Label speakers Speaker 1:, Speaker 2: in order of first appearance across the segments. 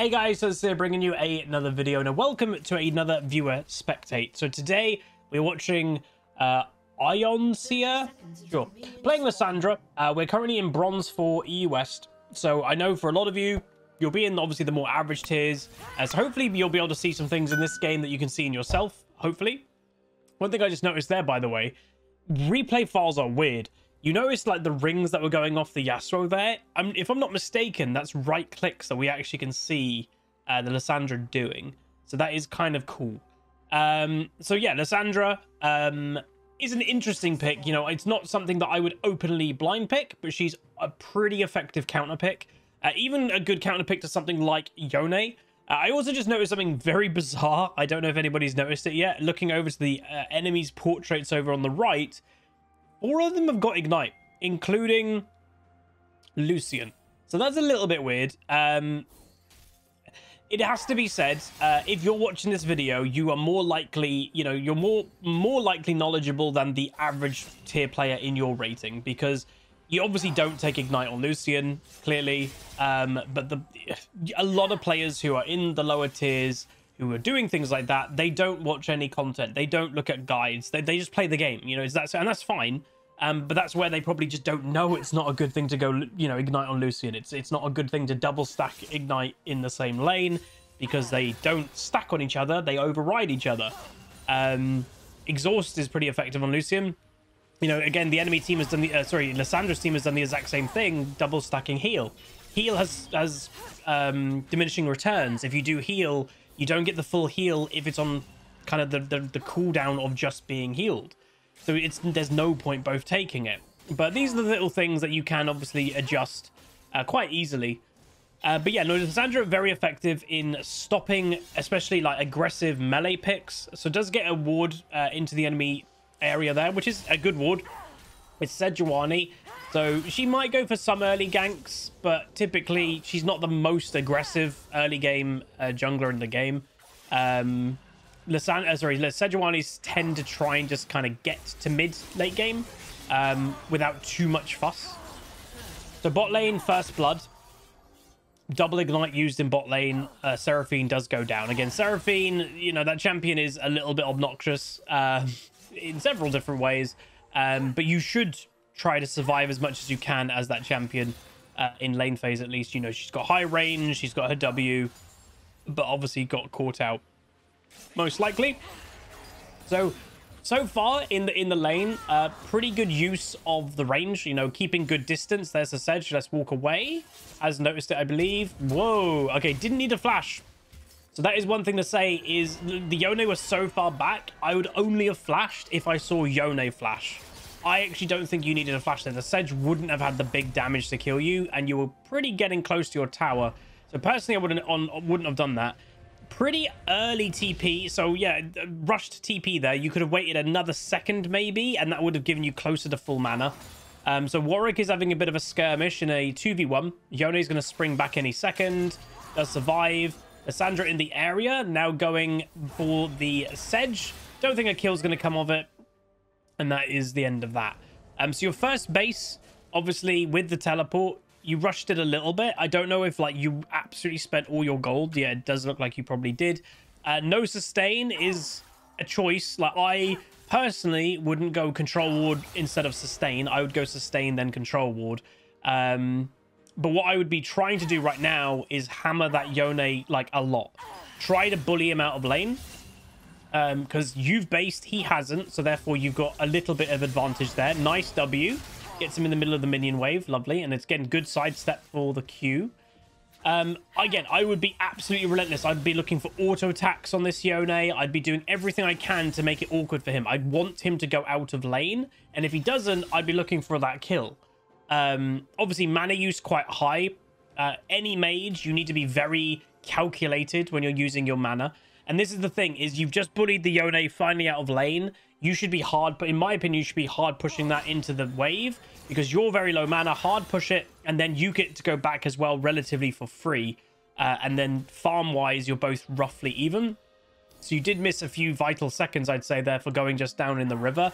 Speaker 1: Hey guys, so today bringing you another video and welcome to another viewer spectate. So today we're watching Ion Seer, sure, playing Lissandra. We're currently in Bronze 4 EU West, so I know for a lot of you, you'll be in obviously the more average tiers, so hopefully you'll be able to see some things in this game that you can see in yourself, hopefully. One thing I just noticed there, by the way, replay files are weird. You notice like the rings that were going off the Yasuo there? If I'm not mistaken, that's right clicks that we actually can see the Lissandra doing. So that is kind of cool. So yeah, Lissandra is an interesting pick. You know, it's not something that I would openly blind pick, but she's a pretty effective counter pick. Even a good counter pick to something like Yone. I also just noticed something very bizarre. I don't know if anybody's noticed it yet. Looking over to the enemies' portraits over on the right, 4 of them have got Ignite, including Lucian. So that's a little bit weird. It has to be said, if you're watching this video, you are more likely, you know, you're more likely knowledgeable than the average tier player in your rating, because you obviously don't take Ignite on Lucian, clearly. But a lot of players who are in the lower tiers, who are doing things like that, they don't watch any content. They don't look at guides. They just play the game, you know, and that's fine. But that's where they probably just don't know it's not a good thing to go, you know, Ignite on Lucian. It's not a good thing to double stack Ignite in the same lane, because they don't stack on each other. They override each other. Exhaust is pretty effective on Lucian. You know, again, the enemy team has done the, Lissandra's team has done the exact same thing, double stacking heal. Heal has diminishing returns. If you do heal, you don't get the full heal if it's on kind of the cooldown of just being healed. So there's no point both taking it. But these are the little things that you can obviously adjust quite easily. But yeah, no, Lissandra very effective in stopping, especially like aggressive melee picks. So it does get a ward into the enemy area there, which is a good ward. It's Sejuani. So she might go for some early ganks, but typically she's not the most aggressive early game jungler in the game. Sejuani's tend to try and just kind of get to mid-late game without too much fuss. So bot lane, first blood. Double ignite used in bot lane. Seraphine does go down. Again, Seraphine, you know, that champion is a little bit obnoxious in several different ways. But you should try to survive as much as you can as that champion in lane phase, at least. You know, she's got high range, she's got her W, but obviously got caught out most likely. So far in the lane, pretty good use of the range, you know, keeping good distance. There's a Sedge. Let's walk away. Has noticed it, I believe. Whoa. Okay, didn't need a flash. So that is one thing to say, is the Yone was so far back, I would only have flashed if I saw Yone flash. I actually don't think you needed a flash there. The Sedge wouldn't have had the big damage to kill you, and you were pretty getting close to your tower. So personally, I wouldn't have done that. Pretty early TP, so yeah, rushed TP there. You could have waited another second maybe, and that would have given you closer to full mana. So Warwick is having a bit of a skirmish in a 2v1. Yone is going to spring back any second. Does survive. Lissandra in the area, now going for the Sedge. Don't think a kill's going to come of it. And that is the end of that. So your first base, obviously with the teleport, you rushed it a little bit. I don't know if like you absolutely spent all your gold. Yeah, it does look like you probably did. No sustain is a choice. Like I personally wouldn't go control ward instead of sustain. I would go sustain then control ward. But what I would be trying to do right now is hammer that Yone like a lot. Try to bully him out of lane. Because you've based, he hasn't. So therefore you've got a little bit of advantage there. Nice W. Gets him in the middle of the minion wave. Lovely. And it's getting good sidestep for the Q. Again, I would be absolutely relentless. I'd be looking for auto attacks on this Yone. I'd be doing everything I can to make it awkward for him. I'd want him to go out of lane. And if he doesn't, I'd be looking for that kill. Obviously, mana use quite high. Any mage, you need to be very calculated when you're using your mana. And this is the thing, is you've just bullied the Yone finally out of lane. You should be hard, but in my opinion, you should be hard pushing that into the wave, because you're very low mana. Hard push it, and then you get to go back as well relatively for free. And then farm-wise, you're both roughly even. So you did miss a few vital seconds, I'd say, there for going just down in the river.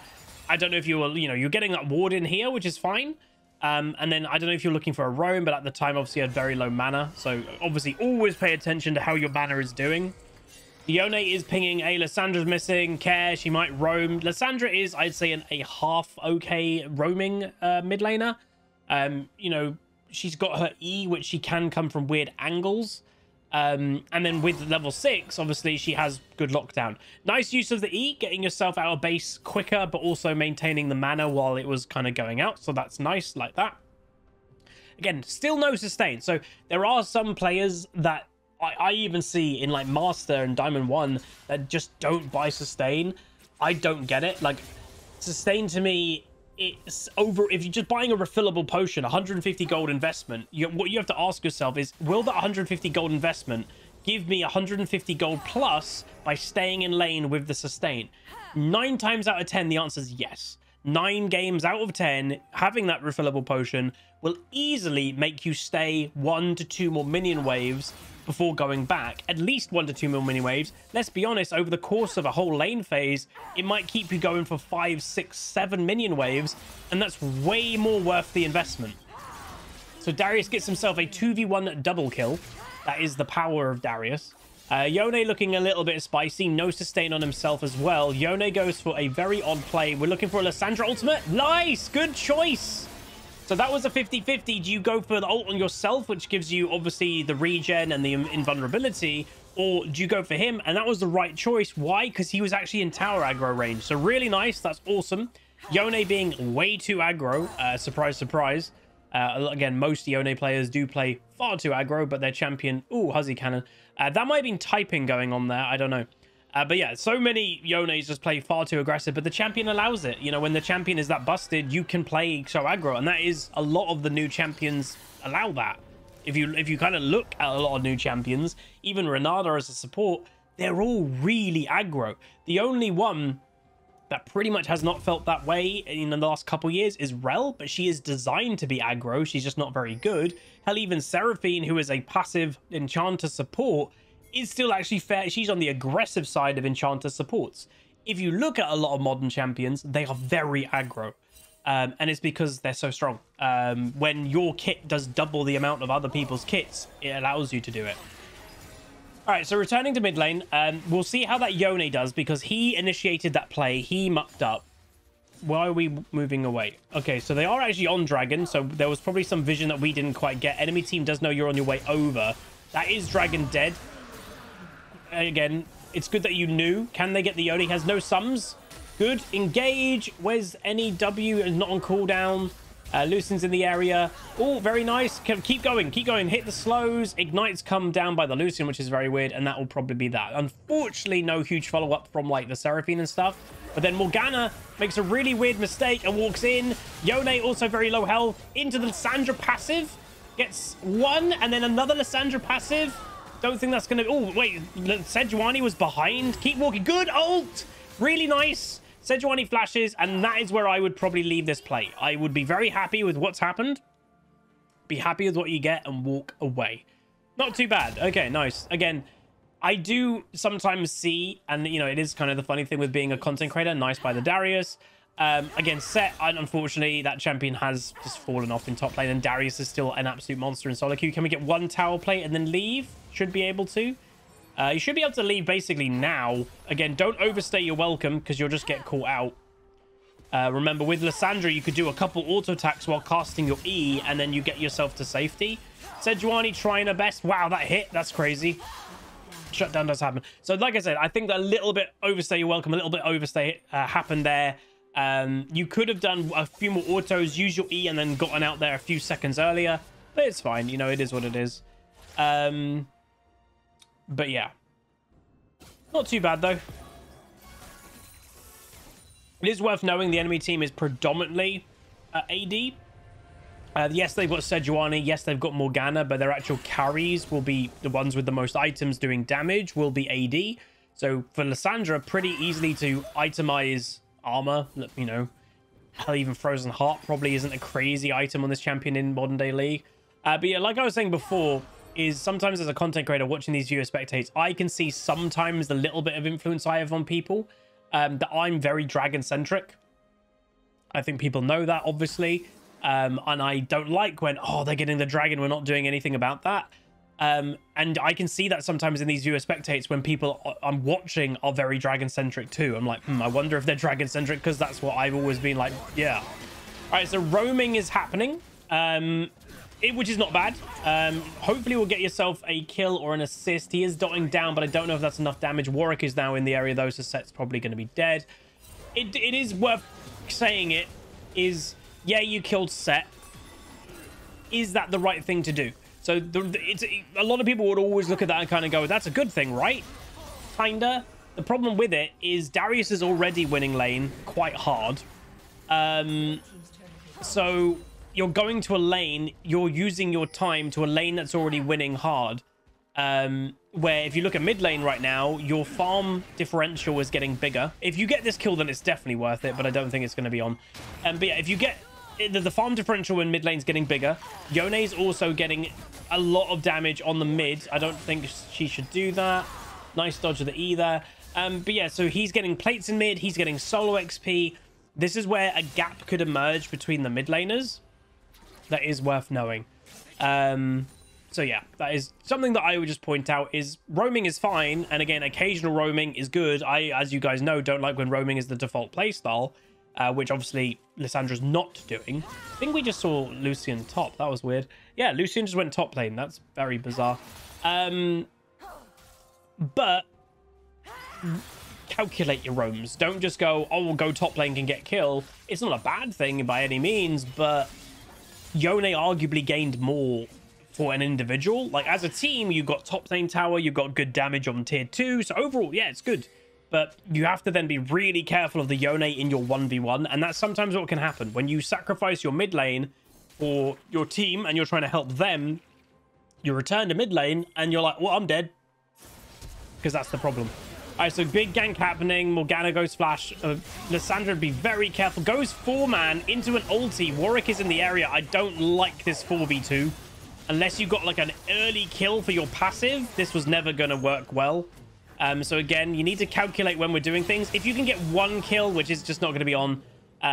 Speaker 1: I don't know if you were, you know, you're getting that ward in here, which is fine. And then I don't know if you're looking for a roam, but at the time, obviously, you had very low mana. So obviously, always pay attention to how your mana is doing. Yone is pinging, hey, Lissandra's missing, care, she might roam. Lissandra is, I'd say, a half okay roaming mid laner. You know, she's got her E, which she can come from weird angles. And then with level 6, obviously, she has good lockdown. Nice use of the E, getting yourself out of base quicker, but also maintaining the mana while it was kind of going out. So that's nice, like that. Again, still no sustain. So there are some players that I even see in like Master and Diamond 1 that just don't buy sustain. I don't get it. Like, sustain to me, it's over. If you're just buying a refillable potion, 150 gold investment, what you have to ask yourself is, will that 150 gold investment give me 150 gold plus by staying in lane with the sustain? 9 times out of 10, the answer is yes. 9 games out of 10, having that refillable potion will easily make you stay 1 to 2 more minion waves before going back. At least 1 to 2 more mini waves. Let's be honest, over the course of a whole lane phase, it might keep you going for 5, 6, 7 minion waves, and that's way more worth the investment. So Darius gets himself a 2v1 double kill. That is the power of Darius. Yone looking a little bit spicy. No sustain on himself as well. Yone goes for a very odd play. We're looking for a Lissandra ultimate. Nice! Good choice! So that was a 50-50. Do you go for the ult on yourself, which gives you, obviously, the regen and the invulnerability, or do you go for him? And that was the right choice. Why? Because he was actually in tower aggro range. So really nice. That's awesome. Yone being way too aggro. Surprise, surprise. Again, most Yone players do play far too aggro, but their champion... Ooh, Huzzy Cannon. That might have been typing going on there. I don't know. But yeah, so many Yones just play far too aggressive, but the champion allows it. You know, when the champion is that busted, you can play so aggro, and that is a lot of the new champions allow that. If you kind of look at a lot of new champions, even Renata as a support, they're all really aggro. The only one that pretty much has not felt that way in the last couple years is Rel, but she is designed to be aggro. She's just not very good. Hell, even Seraphine, who is a passive enchanter support, is still actually fair. She's on the aggressive side of enchanter supports. If you look at a lot of modern champions, they are very aggro. And it's because they're so strong. When your kit does double the amount of other people's kits, it allows you to do it. All right, so returning to mid lane, we'll see how that Yone does, because he initiated that play. He mucked up. Why are we moving away? Okay, so they are actually on Dragon, so there was probably some vision that we didn't quite get. Enemy team does know you're on your way over. That is Dragon dead. Again, it's good that you knew. Can they get the Yone? He has no sums. Good. Engage. Where's any W? Is not on cooldown. Lucian's in the area. Oh, very nice. Keep going. Keep going. Hit the slows. Ignites come down by the Lucian, which is very weird. And that will probably be that. Unfortunately, no huge follow-up from, like, the Seraphine and stuff. But then Morgana makes a really weird mistake and walks in. Yone, also very low health. Into the Lissandra passive. Gets one. And then another Lissandra passive. Don't think that's going to... Oh, wait. Sejuani was behind. Keep walking. Good ult. Really nice. Sejuani flashes, and that is where I would probably leave this play. I would be very happy with what's happened. Be happy with what you get and walk away. Not too bad. Okay, nice. Again, I do sometimes see, and, you know, it is kind of the funny thing with being a content creator. Nice by the Darius. Again, Set, unfortunately, that champion has just fallen off in top lane, and Darius is still an absolute monster in solo queue. Can we get one tower play and then leave? Should be able to. You should be able to leave basically now. Again, don't overstay your welcome, because you'll just get caught out. Remember, with Lissandra, you could do a couple auto attacks while casting your E, and then you get yourself to safety. Sejuani trying her best. Wow, that hit. That's crazy. Shutdown does happen. So, like I said, I think that a little bit overstay your welcome, a little bit overstay happened there. You could have done a few more autos, use your E, and then gotten out there a few seconds earlier. But it's fine. You know, it is what it is. But yeah, not too bad though. It is worth knowing the enemy team is predominantly AD. Yes, they've got Sejuani. Yes, they've got Morgana, but their actual carries will be the ones with the most items doing damage will be AD. So for Lissandra, pretty easily to itemize armor. You know, hell, even Frozen Heart probably isn't a crazy item on this champion in modern day League. But yeah, like I was saying before, is sometimes as a content creator watching these viewer spectates, I can see sometimes the little bit of influence I have on people, that I'm very dragon centric. I think people know that, obviously. And I don't like when, oh, they're getting the dragon, we're not doing anything about that. And I can see that sometimes in these viewer spectates when people I'm watching are very dragon-centric too. I'm like, I wonder if they're dragon-centric, because that's what I've always been like, yeah. All right, so roaming is happening, which is not bad. Hopefully we'll get yourself a kill or an assist. He is dotting down, but I don't know if that's enough damage. Warwick is now in the area, though, so Set's probably going to be dead. It is worth saying yeah, you killed Set. Is that the right thing to do? So a lot of people would always look at that and kind of go, that's a good thing, right? Kinda. The problem with it is Darius is already winning lane quite hard. So you're going to a lane, you're using your time to a lane that's already winning hard. Where if you look at mid lane right now, your farm differential is getting bigger. If you get this kill, then it's definitely worth it, but I don't think it's going to be on. But yeah, if you get the farm differential in mid lane is getting bigger. Yone's also getting a lot of damage on the mid. I don't think she should do that. Nice dodge of the E there. But yeah, so he's getting plates in mid. He's getting solo XP. This is where a gap could emerge between the mid laners. That is worth knowing. So yeah, that is something that I would just point out is roaming is fine. And again, occasional roaming is good. I, as you guys know, don't like when roaming is the default playstyle. Which obviously Lissandra's not doing. I think we just saw Lucian top. That was weird. Yeah, Lucian just went top lane. That's very bizarre. But calculate your roams. Don't just go, oh, we'll go top lane and get kill. It's not a bad thing by any means, but Yone arguably gained more for an individual. Like, as a team, you've got top lane tower, you've got good damage on tier 2. So overall, yeah, it's good. But you have to then be really careful of the Yone in your 1v1. And that's sometimes what can happen. When you sacrifice your mid lane for your team and you're trying to help them, you return to mid lane and you're like, well, I'm dead. Because that's the problem. All right, so big gank happening. Morgana goes flash. Lissandra, be very careful. Goes 4-man into an ulti. Warwick is in the area. I don't like this 4v2. Unless you got like an early kill for your passive, this was never going to work well. So again, you need to calculate when we're doing things. If you can get one kill, which is just not going to be on,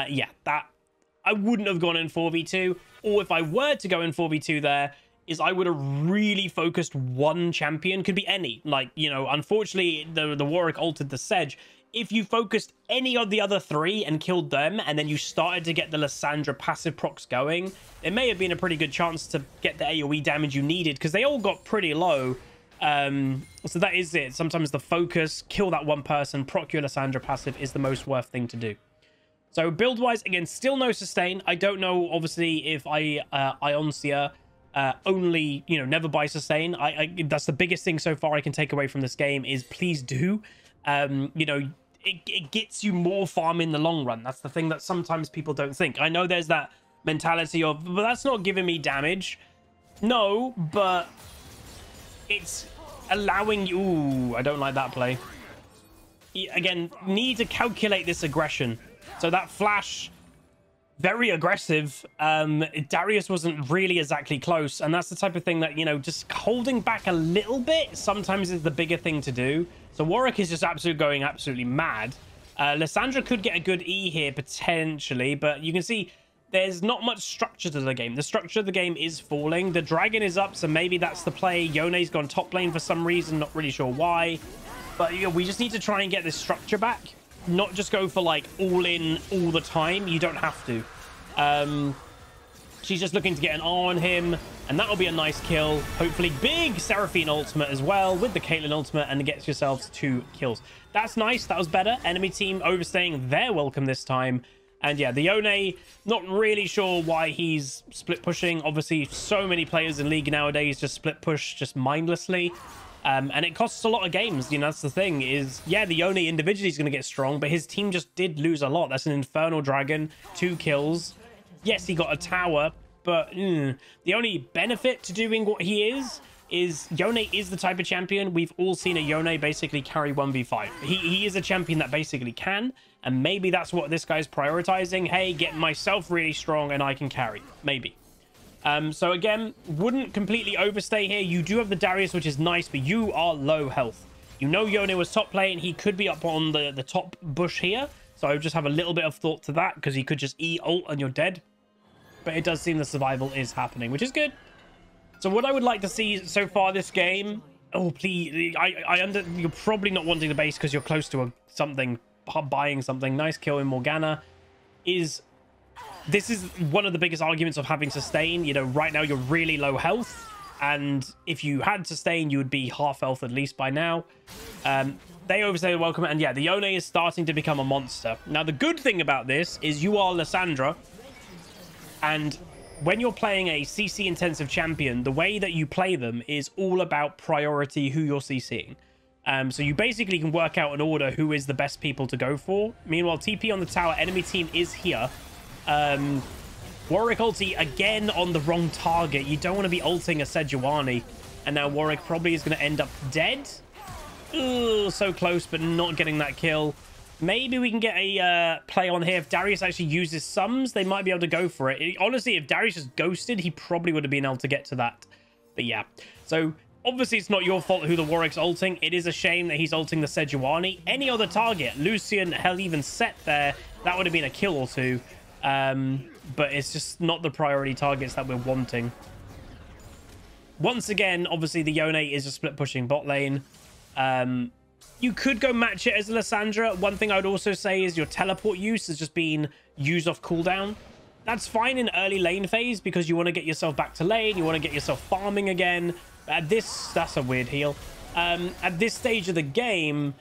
Speaker 1: yeah, that I wouldn't have gone in 4v2. Or if I were to go in 4v2 there, is I would have really focused one champion. Could be any. Like, you know, unfortunately, the Warwick altered the Sedge. If you focused any of the other 3 and killed them, and then you started to get the Lissandra passive procs going, it may have been a pretty good chance to get the AoE damage you needed, because they all got pretty low. So that is it. Sometimes the focus, kill that one person, proc your Lissandra passive is the most worth thing to do. So build wise, again, still no sustain. I don't know, obviously, if Ioncia only, you know, never buy sustain. That's the biggest thing so far I can take away from this game is please do. You know, it gets you more farm in the long run. That's the thing that sometimes people don't think. I know there's that mentality of, but that's not giving me damage. No, but it's allowing you... Ooh, I don't like that play. Again, need to calculate this aggression. So that flash, very aggressive. Darius wasn't really exactly close. And that's the type of thing that, you know, just holding back a little bit sometimes is the bigger thing to do. So Warwick is just going absolutely mad. Lissandra could get a good E here, potentially. But you can see there's not much structure to the game. The structure of the game is falling. The dragon is up, so maybe that's the play. Yone's gone top lane for some reason. Not really sure why. But, you know, we just need to try and get this structure back. Not just go for, like, all in all the time. You don't have to. She's just looking to get an R on him. And that'll be a nice kill. Hopefully big Seraphine ultimate as well with the Caitlyn ultimate. And it gets yourselves 2 kills. That's nice. That was better. Enemy team overstaying their welcome this time. And yeah, the Yone, not really sure why he's split pushing. Obviously, so many players in League nowadays just split push just mindlessly. And it costs a lot of games. You know, that's the thing is, yeah, the Yone individually is going to get strong, but his team just did lose a lot. That's an Infernal Dragon, 2 kills. Yes, he got a tower, but the only benefit to doing what he is Yone is the type of champion. We've all seen a Yone basically carry 1v5. He is a champion that basically can, and maybe that's what this guy's prioritizing. Hey, get myself really strong and I can carry. Maybe. So again, wouldn't completely overstay here. You do have the Darius, which is nice, but you are low health. You know Yone was top lane. He could be up on the top bush here. So I would just have a little bit of thought to that, because he could just E ult and you're dead. but it does seem the survival is happening, which is good. So what I would like to see so far this game... Oh, please. You're probably not wanting the base because you're close to something, buying something. Nice kill in Morgana. This is one of the biggest arguments of having sustain. You know, right now you're really low health. And if you had sustain, you would be half health at least by now. They overstay the welcome. And yeah, the Yone is starting to become a monster. Now, the good thing about this is you are Lissandra. And when you're playing a CC intensive champion, the way that you play them is all about priority, who you're CCing. So you basically can work out an order who is the best people to go for. Meanwhile, TP on the tower, enemy team is here. Warwick ulti again on the wrong target. You don't want to be ulting a Sejuani. And now Warwick probably is going to end up dead. Ooh, so close, but not getting that kill. Maybe we can get a play on here. If Darius actually uses sums, they might be able to go for it. Honestly, if Darius just ghosted, he probably would have been able to get to that. But yeah, so obviously it's not your fault who the Warwick's ulting. It is a shame that he's ulting the Sejuani. Any other target, Lucian, hell, even Set there, that would have been a kill or two. But it's just not the priority targets that we're wanting. Once again, obviously the Yone is a split pushing bot lane. You could go match it as Lissandra. One thing I would also say is your teleport use has just been used off cooldown. That's fine in early lane phase because you want to get yourself back to lane. You want to get yourself farming again. That's a weird heal. At this stage of the game,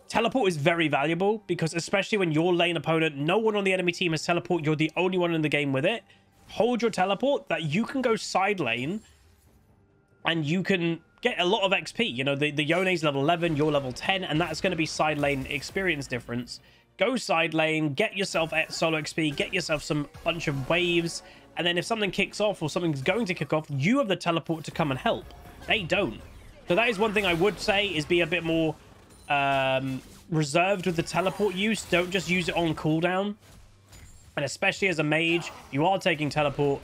Speaker 1: teleport is very valuable because especially when your lane opponent, no one on the enemy team has teleport, you're the only one in the game with it. Hold your teleport that you can go side lane and you can get a lot of XP. You know, the Yone's level 11, you're level 10, and that's going to be side lane experience difference. Go side lane, get yourself solo XP, get yourself some bunch of waves, and then if something kicks off or something's going to kick off, you have the teleport to come and help. They don't. So that is one thing I would say is be a bit more reserved with the teleport use. Don't just use it on cooldown. And especially as a mage, you are taking teleport.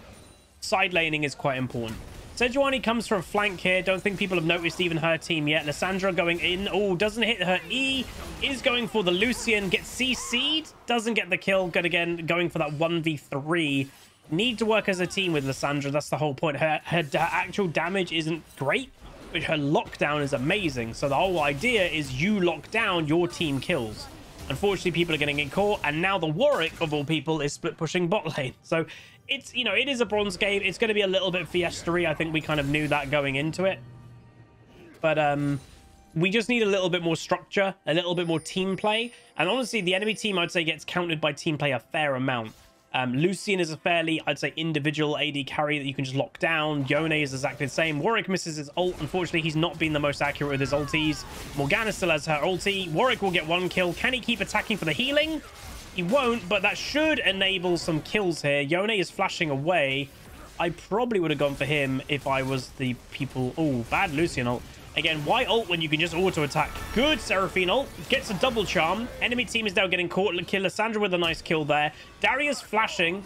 Speaker 1: Side laning is quite important. Sejuani comes from flank here. Don't think people have noticed even her team yet. Lissandra going in. Oh, doesn't hit her E. Is going for the Lucian. Gets CC'd. Doesn't get the kill. Good again. Going for that 1v3. Need to work as a team with Lissandra. That's the whole point. Her actual damage isn't great, but her lockdown is amazing. So the whole idea is you lock down, your team kills. Unfortunately, people are getting in caught. And now the Warwick, of all people, is split pushing bot lane. So it's, you know, it is a bronze game. It's going to be a little bit fiesta-y. I think we kind of knew that going into it. But we just need a little bit more structure, a little bit more team play. And honestly, the enemy team, I'd say, gets counted by team play a fair amount. Lucian is a fairly, I'd say, individual AD carry that you can just lock down. Yone is exactly the same. Warwick misses his ult. Unfortunately, he's not been the most accurate with his ultis. Morgana still has her ulti. Warwick will get one kill. Can he keep attacking for the healing? He won't, but that should enable some kills here. Yone is flashing away. I probably would have gone for him if I was the people. Oh, bad Lucian ult. Again, why ult when you can just auto-attack? Good Seraphine ult. Gets a double charm. Enemy team is now getting caught. Kill Lissandra with a nice kill there. Darius flashing.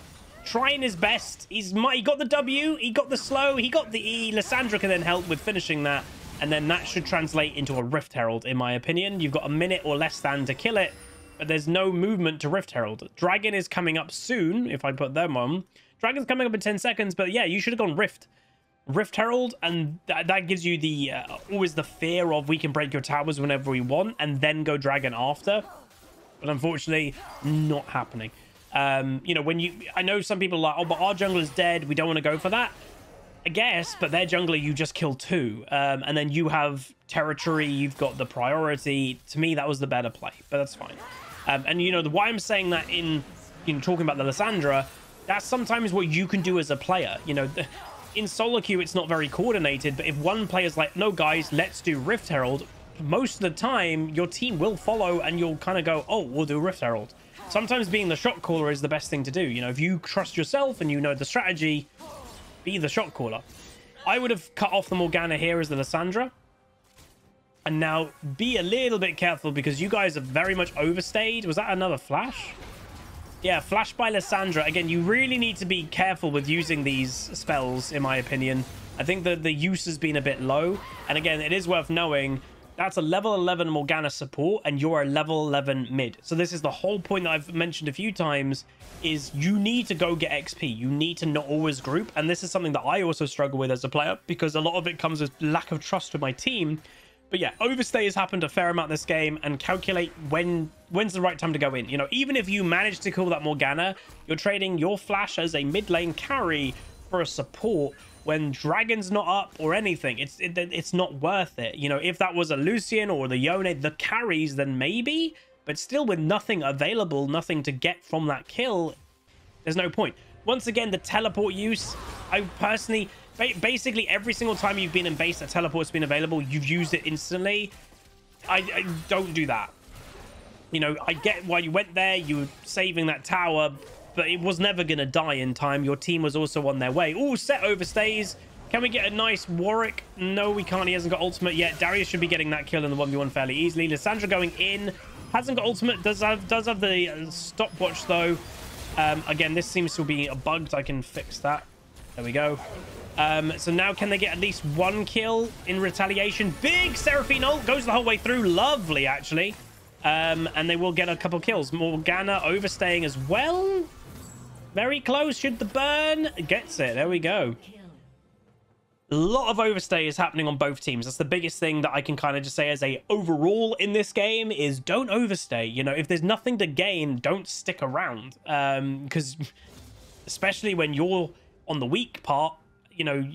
Speaker 1: Trying his best. He got the W. He got the slow. He got the E. Lissandra can then help with finishing that. And then that should translate into a Rift Herald, in my opinion. You've got a minute or less than to kill it. But there's no movement to Rift Herald. Dragon is coming up soon, if I put them on. Dragon's coming up in 10 seconds. But yeah, you should have gone Rift Herald, and that gives you the always the fear of we can break your towers whenever we want and then go Dragon after. But unfortunately, not happening. You know, I know some people are like, oh, but our jungler is dead, we don't want to go for that. I guess, but their jungler you just killed too. And then you have territory, you've got the priority. To me, that was the better play, but that's fine. And you know, why I'm saying that in talking about the Lissandra, that's sometimes what you can do as a player. You know, in solo queue, it's not very coordinated, but if one player's like, no, guys, let's do Rift Herald, most of the time, your team will follow and you'll kind of go, oh, we'll do Rift Herald. Sometimes being the shot caller is the best thing to do. You know, if you trust yourself and you know the strategy, be the shot caller. I would have cut off the Morgana here as the Lissandra. And now be a little bit careful because you guys have very much overstayed. Was that another flash? Yeah, flash by Lissandra. Again, you really need to be careful with using these spells, in my opinion. I think the use has been a bit low. And again, it is worth knowing That's a level 11 Morgana support, and you're a level 11 mid. So this is the whole point that I've mentioned a few times, is you need to go get XP. You need to not always group, and this is something that I also struggle with as a player, because a lot of it comes with lack of trust with my team. But yeah, overstay has happened a fair amount this game, and calculate when's the right time to go in. You know, even if you manage to kill that Morgana, you're trading your flash as a mid lane carry for a support when Dragon's not up or anything. It's not worth it. You know, if that was a Lucian or the Yone, the carries, then maybe, but still with nothing available, nothing to get from that kill, there's no point. Once again, the teleport use, I personally, basically every single time you've been in base that teleport's been available, you've used it instantly. I don't do that. You know, I get why you went there, you were saving that tower, but it was never going to die in time. Your team was also on their way. Oh, set overstays. Can we get a nice Warwick? No, we can't. He hasn't got ultimate yet. Darius should be getting that kill in the 1v1 fairly easily. Lissandra going in. Hasn't got ultimate. Does have the stopwatch, though. Again, this seems to be bugged. I can fix that. There we go. So now can they get at least one kill in retaliation? Big Seraphine ult goes the whole way through. Lovely, actually. And they will get a couple kills. Morgana overstaying as well. Very close. Should the burn? Gets it. There we go. A lot of overstay is happening on both teams. That's the biggest thing that I can kind of just say as a overall in this game is don't overstay. You know, if there's nothing to gain, don't stick around. Because especially when you're on the weak part, you know,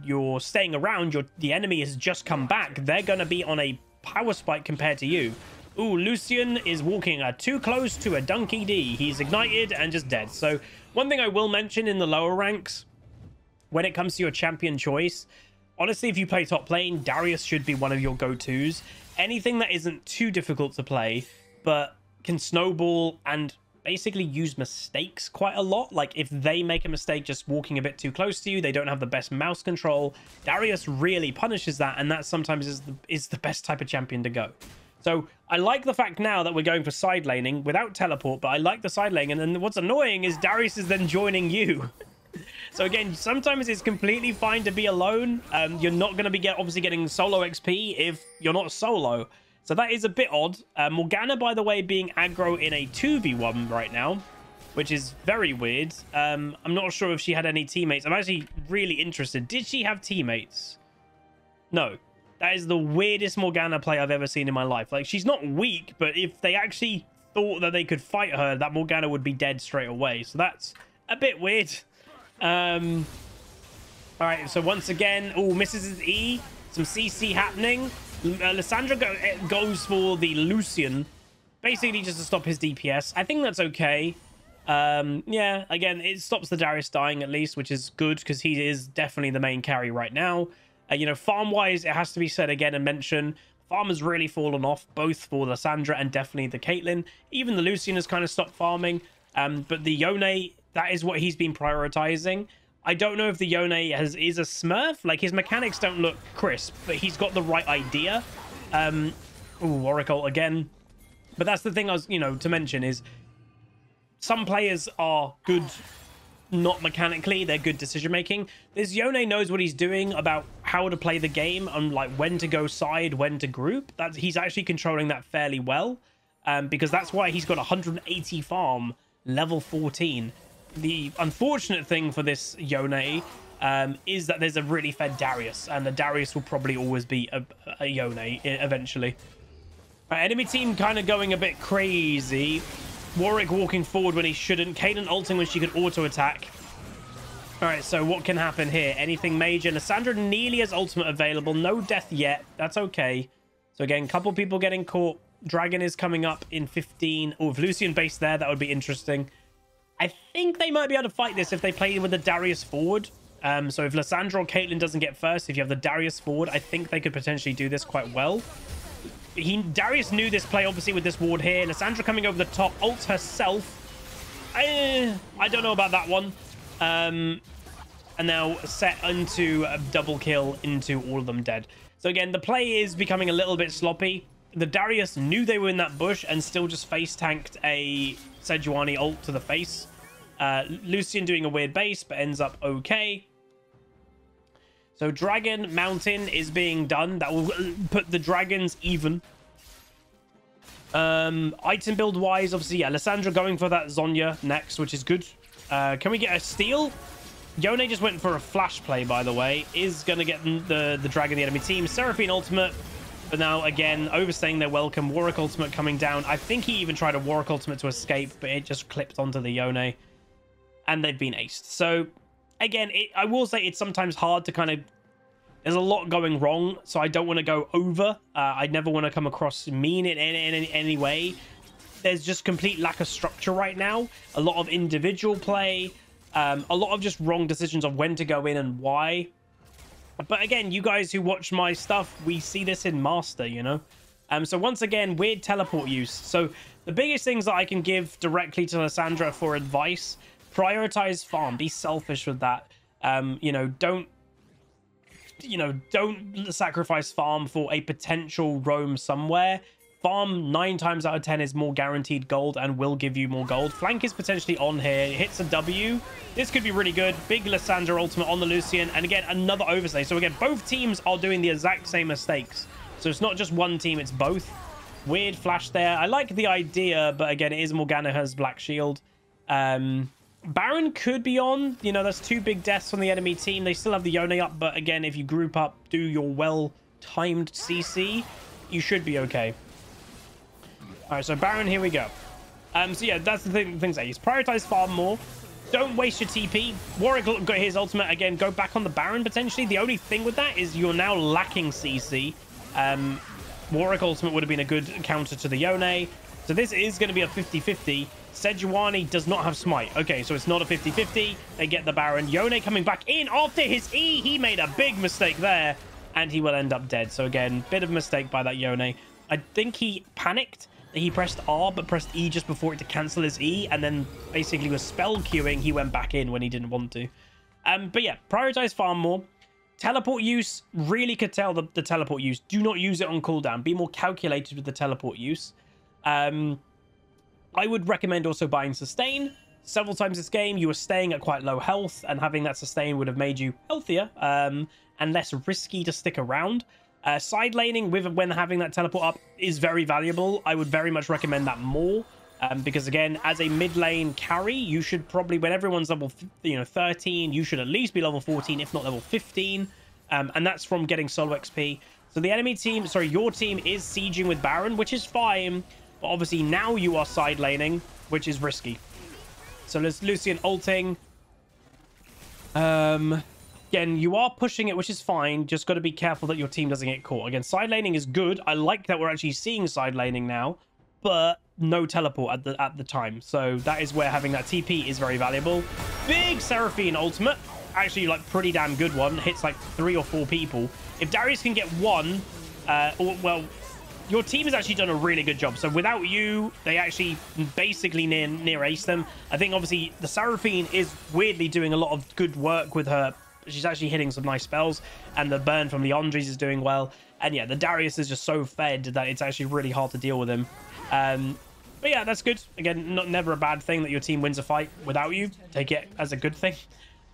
Speaker 1: you're staying around, the enemy has just come back. They're going to be on a power spike compared to you. Ooh, Lucian is walking too close to a Donkey D. He's ignited and just dead. So one thing I will mention in the lower ranks, when it comes to your champion choice, honestly, if you play top lane, Darius should be one of your go-tos. Anything that isn't too difficult to play, but can snowball and basically use mistakes quite a lot. Like if they make a mistake just walking a bit too close to you, they don't have the best mouse control, Darius really punishes that, and that sometimes is the best type of champion to go. So I like the fact now that we're going for side laning without teleport, but I like the side laning. And then what's annoying is Darius is then joining you. So again, sometimes it's completely fine to be alone. You're not going to be obviously getting solo XP if you're not solo. So that is a bit odd. Morgana, by the way, being aggro in a 2v1 right now, which is very weird. I'm not sure if she had any teammates. I'm actually really interested. Did she have teammates? No. That is the weirdest Morgana play I've ever seen in my life. Like, she's not weak, but if they actually thought that they could fight her, that Morgana would be dead straight away. So that's a bit weird. All right, so once again, oh, misses his E. Some CC happening. Lissandra goes for the Lucian, basically just to stop his DPS. I think that's okay. Yeah, again, it stops the Darius dying at least, which is good because he is definitely the main carry right now. You know, farm-wise, it has to be said again and mentioned, farm has really fallen off, both for Lissandra and definitely the Caitlyn. Even the Lucian has kind of stopped farming, but the Yone, that is what he's been prioritizing. I don't know if the Yone is a smurf. Like, his mechanics don't look crisp, but he's got the right idea. Ooh, Oracle again. But that's the thing I was, you know, to mention is some players are good, not mechanically, they're good decision making. This Yone knows what he's doing about how to play the game and like when to go side, when to group. He's actually controlling that fairly well, because that's why he's got 180 farm, level 14. The unfortunate thing for this Yone is that there's a really fed Darius, and the Darius will probably always be a Yone eventually. Enemy team kind of going a bit crazy. Warwick walking forward when he shouldn't. Caitlyn ulting when she could auto-attack. All right, so what can happen here? Anything major? Lissandra nearly has ultimate available. No death yet. That's okay. So again, couple people getting caught. Dragon is coming up in 15. Oh, if Lucian base there, that would be interesting. I think they might be able to fight this if they play with the Darius forward. So if Lissandra or Caitlyn doesn't get first, if you have the Darius forward, I think they could potentially do this quite well. Darius knew this play, obviously, with this ward here. Lissandra coming over the top, ults herself. I don't know about that one. And now set into a double kill into all of them dead. So again, the play is becoming a little bit sloppy. The Darius knew they were in that bush and still just face tanked a Sejuani ult to the face. Lucian doing a weird base, but ends up okay. So Dragon Mountain is being done. That will put the dragons even. Item build wise, obviously, yeah, Lissandra going for that Zonya next, which is good. Can we get a steal? Yone just went for a flash play, by the way. Is going to get the dragon, the enemy team. Seraphine ultimate. But now, again, overstaying their welcome. Warwick ultimate coming down. I think he even tried a Warwick ultimate to escape, but it just clipped onto the Yone. And they've been aced. So, again, I will say it's sometimes hard to kind of... There's a lot going wrong, so I don't want to go over. I never want to come across mean in any way. There's just complete lack of structure right now. A lot of individual play. A lot of just wrong decisions of when to go in and why. But again, you guys who watch my stuff, we see this in Master, you know? So once again, weird teleport use. So the biggest things that I can give directly to Lissandra for advice, prioritize farm. Be selfish with that. Don't sacrifice farm for a potential roam somewhere. Farm 9 times out of 10 is more guaranteed gold and will give you more gold. Flank is potentially on here. It hits a W. This could be really good. Big Lissandra ultimate on the Lucian. And again, another overstay. So again, both teams are doing the exact same mistakes. So it's not just one team, it's both. Weird flash there. I like the idea, but again, it is Morgana has Black Shield. Baron could be on. You know, that's 2 big deaths on the enemy team. They still have the Yone up, but again, if you group up, do your well-timed CC, you should be okay. All right, so Baron, here we go. So yeah, that's the things I use. Prioritize farm more. Don't waste your TP. Warwick got his ultimate again. Go back on the Baron potentially. The only thing with that is you're now lacking CC. Warwick ultimate would have been a good counter to the Yone. So this is going to be a 50-50. Sejuani does not have smite. Okay, so it's not a 50-50. They get the Baron. Yone coming back in after his E. He made a big mistake there, and he will end up dead. So again, bit of a mistake by that Yone. I think he panicked. He pressed R, but pressed E just before it to cancel his E, and then basically was spell queuing. He went back in when he didn't want to. But yeah, prioritize farm more. Teleport use, really curtail the teleport use. Do not use it on cooldown. Be more calculated with the teleport use. I would recommend also buying sustain. Several times this game, you were staying at quite low health, and having that sustain would have made you healthier and less risky to stick around. Side laning when having that teleport up is very valuable. I would very much recommend that more. Because again, as a mid lane carry, you should probably, when everyone's level 13, you should at least be level 14, if not level 15. And that's from getting solo XP. So the enemy team, sorry, your team is sieging with Baron, which is fine. But obviously now you are side laning, which is risky. So there's Lucian ulting. Again, you are pushing it, which is fine. Just got to be careful that your team doesn't get caught. Again, side laning is good. I like that we're actually seeing side laning now, but no teleport at the time. So that is where having that TP is very valuable. Big Seraphine ultimate. Actually, like, pretty damn good one. Hits like 3 or 4 people. If Darius can get one, well, your team has actually done a really good job. So without you, they actually basically near ace them. I think obviously the Seraphine is weirdly doing a lot of good work with her. She's actually hitting some nice spells, and the burn from the Andres is doing well. And yeah, the Darius is just so fed that it's actually really hard to deal with him. But yeah, that's good. Again, never a bad thing that your team wins a fight without you. Take it as a good thing.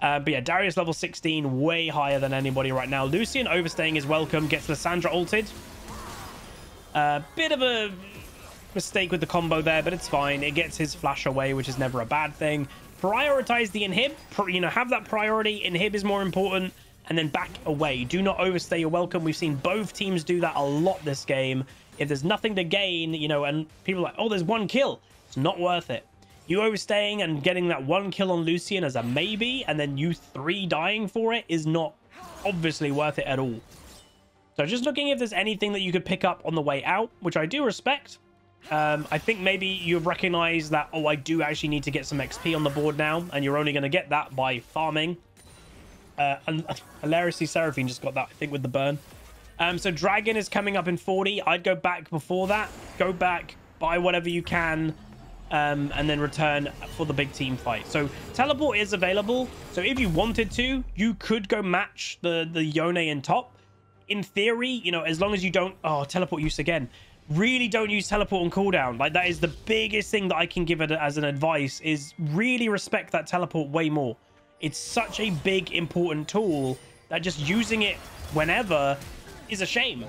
Speaker 1: But yeah, Darius level 16, way higher than anybody right now. Lucian overstaying is welcome. Gets Lissandra ulted. Bit of a mistake with the combo there, but it's fine. It gets his flash away, which is never a bad thing. Prioritize the inhib. Have that priority. Inhib is more important. And then back away. Do not overstay your welcome. We've seen both teams do that a lot this game. If there's nothing to gain, and people are like, oh, there's 1 kill. It's not worth it. You overstaying and getting that 1 kill on Lucian as a maybe, and then you 3 dying for it is not obviously worth it at all. So just looking if there's anything that you could pick up on the way out, which I do respect. I think maybe you recognize that, oh, I do actually need to get some XP on the board now, and you're only going to get that by farming. And hilariously, Seraphine just got that, I think, with the burn. So Dragon is coming up in 40. I'd go back before that. Go back, buy whatever you can, and then return for the big team fight. So teleport is available. So if you wanted to, you could go match the Yone in top. In theory, as long as you don't... Oh, teleport use again. Really don't use teleport on cooldown. Like, that is the biggest thing that I can give it as an advice, is really respect that teleport way more. It's such a big, important tool that just using it whenever is a shame.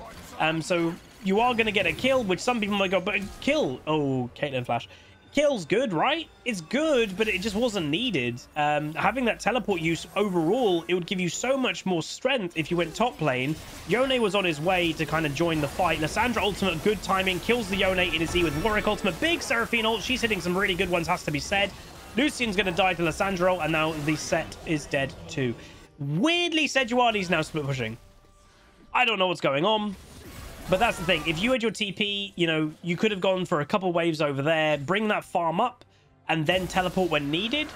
Speaker 1: So you are going to get a kill, which some people might go, but a kill. Oh, Caitlyn flash. Kill's good, right? It's good, but it just wasn't needed. Having that teleport use overall, it would give you so much more strength if you went top lane. Yone was on his way to kind of join the fight. Lissandra ultimate, good timing, kills the Yone in his E with Warwick ultimate. Big Seraphine ult. She's hitting some really good ones, has to be said. Lucian's going to die to Lissandra ult, and now the set is dead too. Weirdly, Sejuani's now split pushing. I don't know what's going on. But that's the thing. If you had your TP, you know, you could have gone for a couple waves over there, bring that farm up, and then teleport when needed.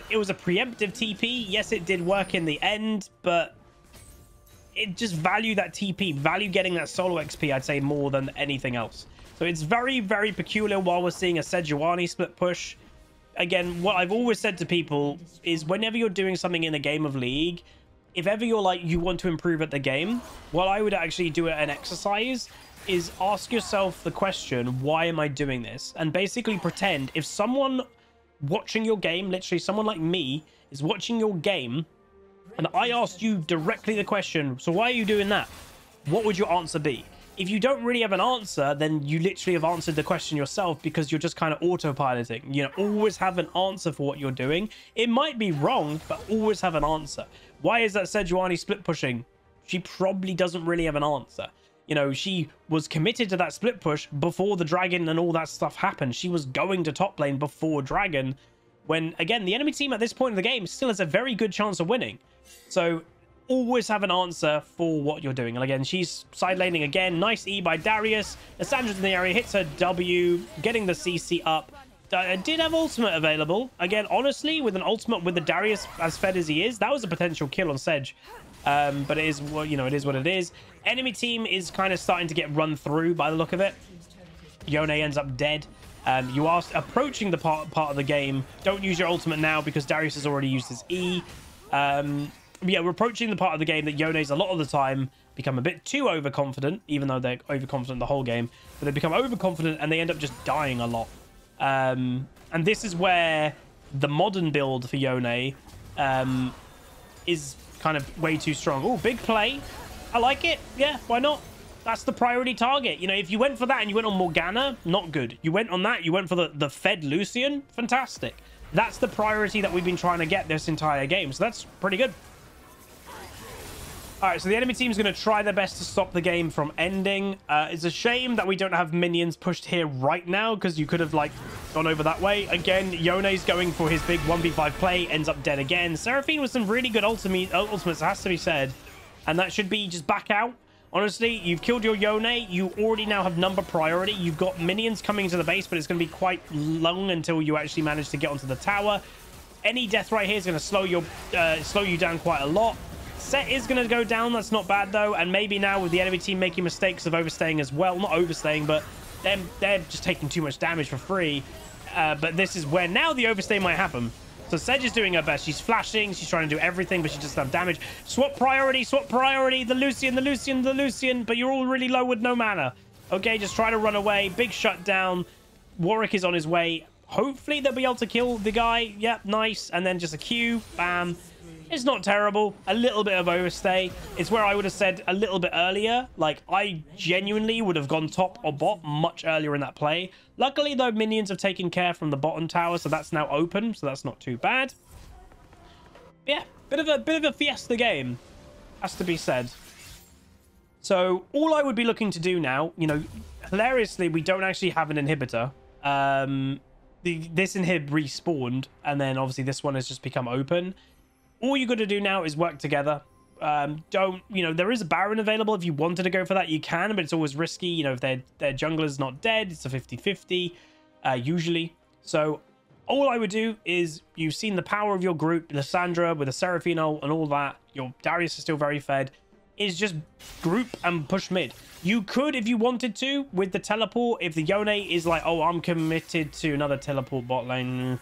Speaker 1: It was a preemptive TP. Yes, it did work in the end, but it just value that TP, value getting that solo XP, I'd say, more than anything else. So it's very, very peculiar while we're seeing a Sejuani split push. Again, what I've always said to people is whenever you're doing something in a game of League, if ever you're like, you want to improve at the game, what I would actually do an exercise is ask yourself the question, why am I doing this? And basically pretend if someone watching your game, literally someone like me, is watching your game, and I asked you directly the question, so why are you doing that? What would your answer be? If you don't really have an answer, then you literally have answered the question yourself because you're just kind of autopiloting. You know, always have an answer for what you're doing. It might be wrong, but always have an answer. Why is that Sejuani split pushing? She probably doesn't really have an answer. You know, she was committed to that split push before the dragon and all that stuff happened. She was going to top lane before dragon when, again, the enemy team at this point in the game still has a very good chance of winning. So always have an answer for what you're doing. And again, she's side laning again. Nice E by Darius. Lissandra's in the area, hits her W, getting the CC up. Did have ultimate available. Again, honestly, with an ultimate with the Darius as fed as he is, that was a potential kill on Sedge. But it is, well, you know, it is what it is. Enemy team is kind of starting to get run through by the look of it. Yone ends up dead. You are approaching the part of the game. Don't use your ultimate now because Darius has already used his E. Yeah, we're approaching the part of the game that Yone's a lot of the time become a bit too overconfident, even though they're overconfident the whole game. But they become overconfident and they end up just dying a lot. And this is where the modern build for Yone is kind of way too strong. Oh, big play. I like it. Yeah, why not? That's the priority target. You know, if you went for that and you went on Morgana, not good. You went on that, you went for the fed Lucian, fantastic. That's the priority that we've been trying to get this entire game. So that's pretty good. All right, so the enemy team's going to try their best to stop the game from ending. It's a shame that we don't have minions pushed here right now because you could have, like, gone over that way. Again, Yone's going for his big 1v5 play, ends up dead again. Seraphine with some really good ultimates, has to be said. And that should be just back out. Honestly, you've killed your Yone. You already now have number priority. You've got minions coming to the base, but it's going to be quite long until you actually manage to get onto the tower. Any death right here is going to slow you down quite a lot. Set is going to go down. That's not bad, though. And maybe now with the enemy team making mistakes of overstaying as well. Not overstaying, but they're just taking too much damage for free. But this is where now the overstay might happen. So Sedge is doing her best. She's flashing. She's trying to do everything, but she doesn't have damage. Swap priority. Swap priority. The Lucian, the Lucian, the Lucian. But you're all really low with no mana. Okay, just try to run away. Big shutdown. Warwick is on his way. Hopefully they'll be able to kill the guy. Yep, nice. And then just a Q. Bam. It's not terrible. A little bit of overstay. It's where I would have said a little bit earlier. Like, I genuinely would have gone top or bot much earlier in that play. Luckily, though, minions have taken care from the bottom tower, so that's now open, so that's not too bad. Yeah, bit of a fiesta game, has to be said. So, all I would be looking to do now, you know, hilariously, we don't actually have an inhibitor. This inhib respawned, and then obviously this one has just become open. All you got to do now is work together. You know, there is a Baron available. If you wanted to go for that, you can, but it's always risky. You know, if their jungler's not dead, it's a 50-50, usually. So all I would do is, you've seen the power of your group, Lissandra with a Seraphine ult and all that. Your Darius is still very fed. Is just group and push mid. You could, if you wanted to, with the teleport, if the Yone is like, oh, I'm committed to another teleport bot lane.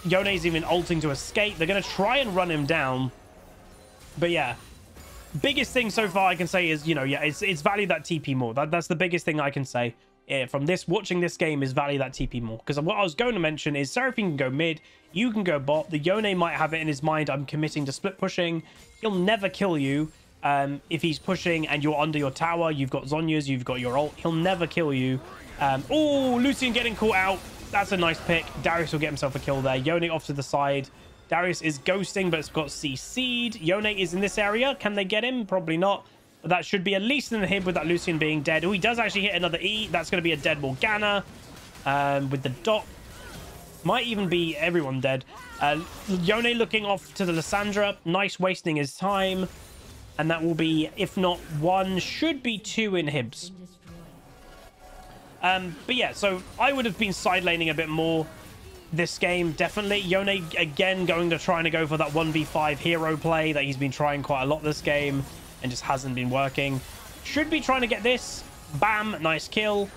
Speaker 1: Yone's even ulting to escape. They're going to try and run him down. But yeah, biggest thing so far I can say is, you know, yeah, it's value that TP more. That's the biggest thing I can say. from watching this game is value that TP more. Because what I was going to mention is Seraphine can go mid, you can go bot. The Yone might have it in his mind, I'm committing to split pushing. He'll never kill you if he's pushing and you're under your tower. You've got Zhonya's, you've got your ult. He'll never kill you. Oh, Lucian getting caught out. That's a nice pick. Darius will get himself a kill there. Yone off to the side. Darius is ghosting, but it's got CC'd. Yone is in this area. Can they get him? Probably not. But that should be at least an inhib with that Lucian being dead. Oh, he does actually hit another E. That's going to be a dead Morgana with the dot. Might even be everyone dead. Yone looking off to the Lissandra. Nice, wasting his time. And that will be, if not one, should be 2 inhibs. But yeah, so I would have been side laning a bit more this game, definitely. Yone, again, going to try and go for that 1v5 hero play that he's been trying quite a lot this game and just hasn't been working. Should be trying to get this. Bam, nice kill.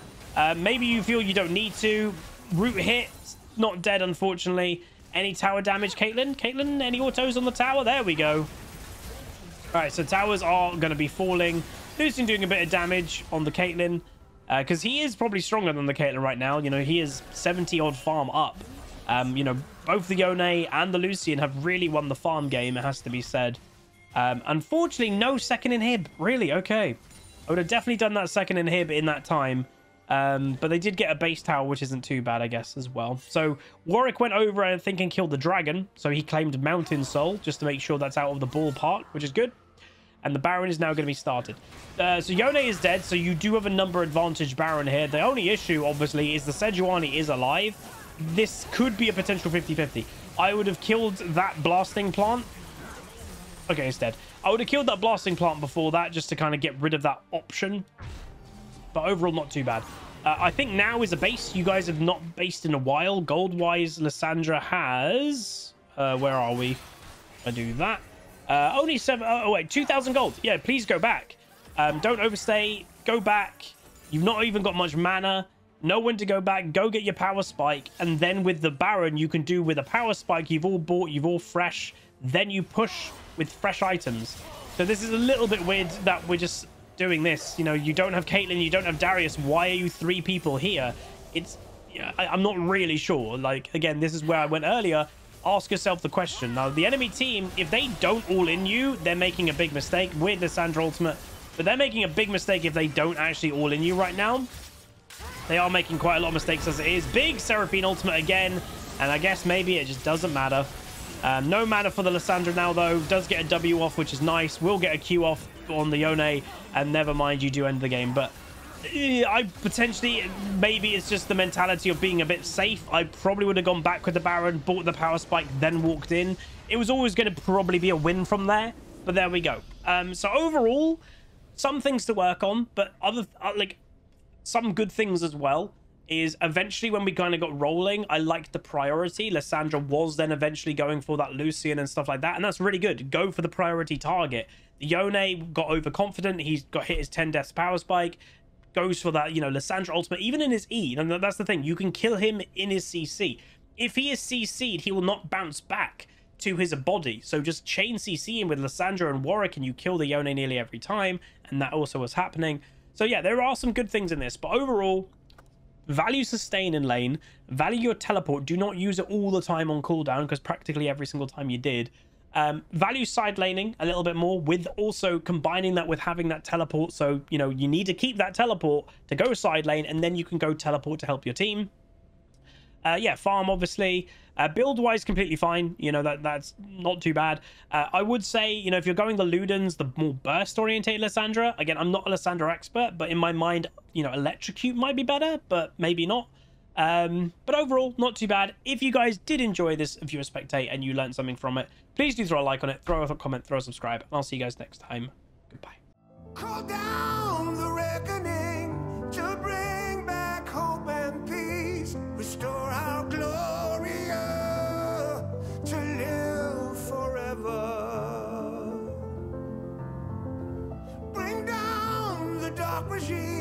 Speaker 1: Maybe you feel you don't need to. Root hit, not dead, unfortunately. Any tower damage, Caitlyn? Caitlyn, any autos on the tower? There we go. All right, so towers are going to be falling. Lucian doing a bit of damage on the Caitlyn because he is probably stronger than the Caitlyn right now. You know, he is 70-odd farm up. You know, both the Yone and the Lucian have really won the farm game, it has to be said. Unfortunately, no second inhib. Really? Okay. I would have definitely done that second inhib in that time. But they did get a base tower, which isn't too bad, I guess, as well. So Warwick went over, I think, and killed the dragon. So he claimed Mountain Soul, just to make sure that's out of the ballpark, which is good. And the Baron is now going to be started. So Yone is dead, so you do have a number advantage Baron here. The only issue, obviously, is the Sejuani is alive. This could be a potential 50-50. I would have killed that blasting plant. Okay, it's dead. I would have killed that blasting plant before that, just to kind of get rid of that option. But overall, not too bad. I think now is a base. You guys have not based in a while. Gold-wise, Lissandra has... where are we? I do that. Only 7... Oh, wait, 2,000 gold. Yeah, please go back. Don't overstay. Go back. You've not even got much mana. Know when to go back. Go get your power spike. And then with the Baron, you can do with a power spike. You've all bought. You've all fresh. Then you push with fresh items. So this is a little bit weird that we're just doing this. You know, you don't have Caitlyn. You don't have Darius. Why are you 3 people here? It's... Yeah, I'm not really sure. Like, again, this is where I went earlier. Ask yourself the question. Now, the enemy team, if they don't all in you, they're making a big mistake. Weird Lissandra ultimate. But they're making a big mistake if they don't actually all in you right now. They are making quite a lot of mistakes as it is. Big Seraphine ultimate again. And I guess maybe it just doesn't matter. No mana for the Lissandra now, though. Does get a W off, which is nice. Will get a Q off on the Yone. And never mind, you do end the game. But I potentially, maybe it's just the mentality of being a bit safe. I probably would have gone back with the Baron, bought the power spike, then walked in. It was always going to probably be a win from there. But there we go. So overall, some things to work on. But other, like, some good things as well. Is eventually when we kind of got rolling, I liked the priority. Lissandra was then eventually going for that Lucian and stuff like that. And that's really good. Go for the priority target. The Yone got overconfident. He's got hit his 10 deaths power spike. Goes for that, you know, Lissandra ultimate. Even in his E. And that's the thing. You can kill him in his CC. If he is CC'd, he will not bounce back to his body. So just chain CC in with Lissandra and Warwick and you kill the Yone nearly every time. And that also was happening. So yeah, there are some good things in this. But overall... value sustain in lane, value your teleport, do not use it all the time on cooldown because practically every single time you did. Value side laning a little bit more with also combining that with having that teleport, so you know you need to keep that teleport to go side lane and then you can go teleport to help your team. Yeah, farm obviously. Build wise completely fine, you know, that's not too bad. I would say, you know, if you're going the Ludens, the more burst orientated Lissandra, again, I'm not a Lissandra expert, but in my mind, you know, electrocute might be better, but maybe not. But overall, not too bad. If you guys did enjoy this viewer spectate and you learned something from it, please do throw a like on it, throw a comment, throw a subscribe, and I'll see you guys next time. Goodbye.
Speaker 2: Call down the reckoning to bring back hope and peace, restore our glory to live forever. Bring down the dark regime.